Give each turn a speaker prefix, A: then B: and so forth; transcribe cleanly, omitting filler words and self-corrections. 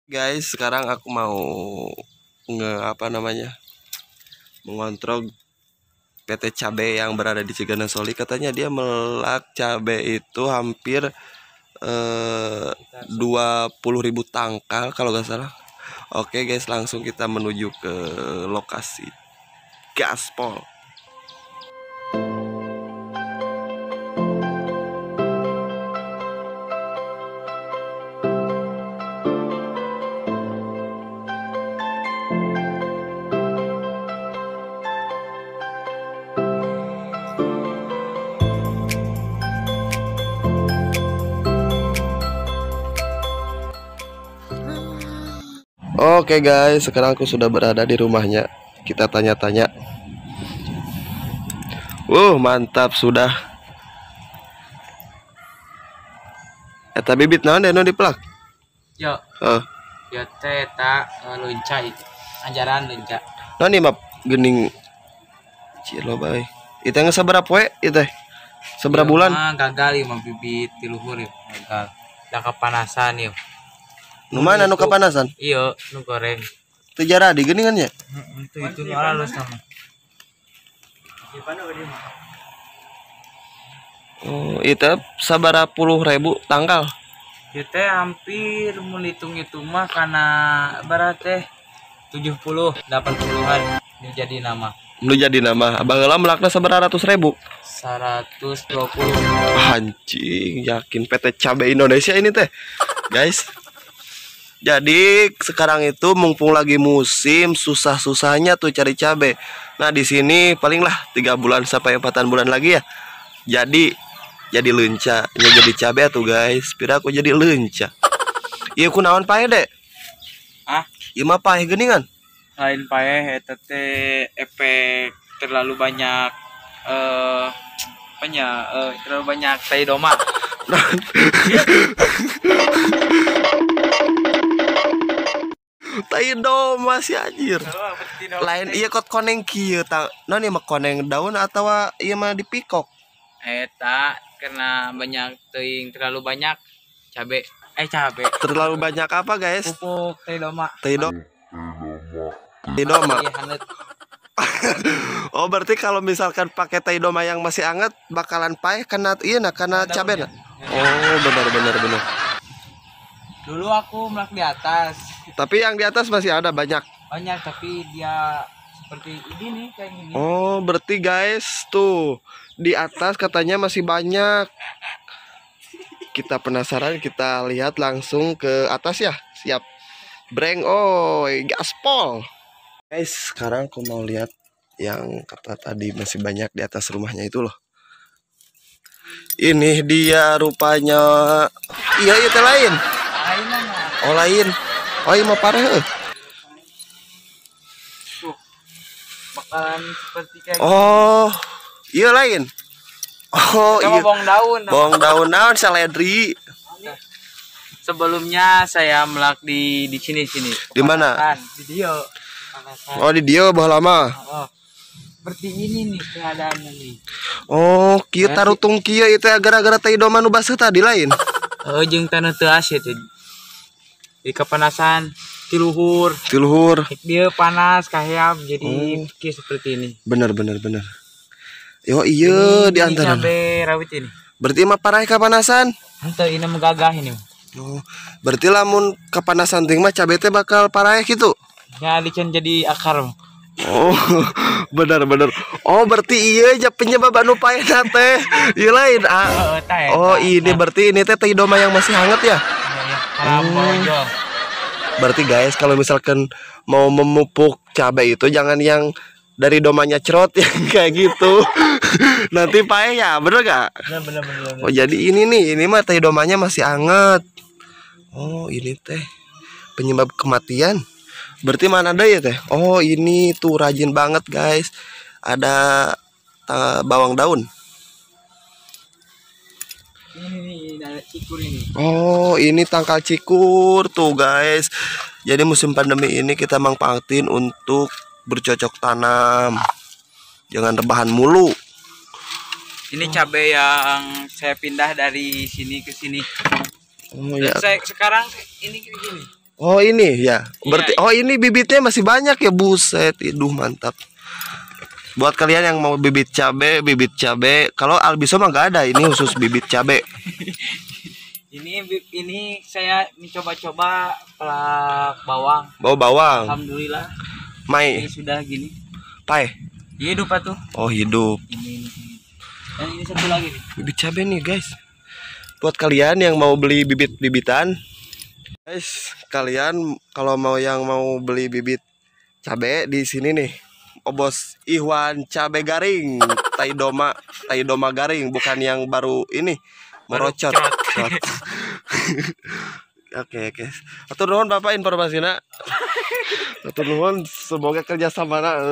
A: Guys, sekarang aku mau mengontrol PT Cabe yang berada di Ciganang Soli. Katanya dia melak cabe itu hampir 20.000 tangkal kalau nggak salah. Oke guys, langsung kita menuju ke lokasi gaspol. Oke guys, sekarang aku sudah berada di rumahnya. Kita tanya-tanya. Mantap sudah. Eta bibit naon deh di pelak?
B: Yo. Yo teh tak lunca ajaran lunca.
A: Naon ieu mah geuning cilo bae. Itu yang sabaraha poe itu? Sabaraha bulan?
B: Gagal ieu mah bibit ti luhur ieu. Gagal. Da kapanasan ieu.
A: Nu mana nu kapanasan?
B: Iya, nu goreng.
A: Teu jaradi geuningan nya?
B: Itu nu halus sama.
A: Oh, itu sabaraha puluh ribu tangkal?
B: Ieu teh hampir mun hitung-hitung mah kana barat teh 70, 80-an nu jadi nama.
A: Nu jadi nama. Abang heula melakna sabaraha ratus ribu?
B: 120.
A: Anjing, yakin PT Cabe Indonesia ini teh. Guys. Jadi sekarang itu mumpung lagi musim, susah-susahnya tuh cari cabe. Nah di sini palinglah 3 bulan sampai 4 bulan lagi ya. Jadi lenca, jadi cabe tuh guys. Pira aku jadi lenca. Iya kunaon pae dek? Iya mah pae geuningan.
B: Lain pae eta teh efek terlalu banyak terlalu banyak tai doma.
A: Tai doma si anjir. Lain iya kot koneng kieu tah. Non ieu mah koneng daun atau ieu mah dipikok?
B: Eta karena banyak teuing terlalu banyak cabe.
A: Terlalu banyak apa guys?
B: Pupuk tai doma.
A: Tai doma.
B: Iya hangat.
A: Oh berarti kalau misalkan pakai tai doma yang masih hangat bakalan paeh karena karena cabe na. Oh benar.
B: Dulu aku melak di atas.
A: Tapi yang di atas masih ada banyak.
B: Banyak tapi dia seperti ini nih kayak gini.
A: Oh berarti guys tuh di atas katanya masih banyak. Kita penasaran, kita lihat langsung ke atas ya. Siap. Breng, gaspol. Guys, sekarang aku mau lihat yang kata tadi masih banyak di atas rumahnya itu loh. Ini dia rupanya. Iya itu lain. Oh lain. Oh iya mah parah.
B: Bakalan seperti kayak
A: iya lain. Oh iya. Bawang daun naon saledri.
B: Sebelumnya saya melak di sini.
A: Di mana?
B: Di dia.
A: Oh di dia baheula lama.
B: Seperti ini nih keadaannya nih.
A: Oh, kieu tarutung kieu itu gara-gara tai doma nu baseuh tadi lain.
B: Jeung taneuh teu asyik teh. Di kapanasan ti luhur. Dia panas kahyap jadi kieu seperti ini.
A: Bener. Yo iya di antara.
B: Cabe rawit ini.
A: Berarti mah parah kapanasan.
B: Henteu ini megagah ini.
A: Oh, berarti lamun kapanasan ting mah cabe teh bakal parah gitu.
B: Ya dicen jadi akar.
A: Oh, benar. Oh, berarti iya aja penyebab anu paena teh. Ieu lain. Oh, ini berarti ini teh tai doma yang masih hangat ya?
B: Iya.
A: Berarti guys, kalau misalkan mau memupuk cabai itu jangan yang dari domanya cerot yang kayak gitu. Nanti paeh ya, bener gak?
B: Bener.
A: Oh, jadi ini mah tai domanya masih hangat. Oh, ini teh penyebab kematian. Berarti mana ada ya teh? Oh ini tuh rajin banget guys. Ada bawang daun.
B: Ini ada cikur ini.
A: Oh ini tangkal cikur tuh guys. Jadi musim pandemi ini kita manfaatin untuk bercocok tanam. Jangan rebahan mulu.
B: Ini cabai yang saya pindah dari sini ke sini.
A: Oh, ya.
B: Sekarang ini gini.
A: Oh ini ya, berarti
B: Iya.
A: oh ini bibitnya masih banyak ya, buset, iduh mantap. Buat kalian yang mau bibit cabe, kalau Albiso mah gak ada, ini khusus bibit cabe.
B: Ini saya mencoba-coba pelak bawang.
A: Bawang.
B: Alhamdulillah.
A: Mai.
B: Ini sudah gini.
A: Pai.
B: Hidup tuh.
A: Oh hidup.
B: Ini. Dan ini satu lagi nih.
A: Bibit cabe nih guys. Buat kalian yang mau beli bibit-bibitan, guys, kalian kalau mau beli bibit cabe di sini nih. Oh bos Iwan cabe garing, tai doma garing, bukan yang baru ini merocot. Oke. Atur nuhun Bapak informasinya. Atur nuhun, semoga kerjasamana.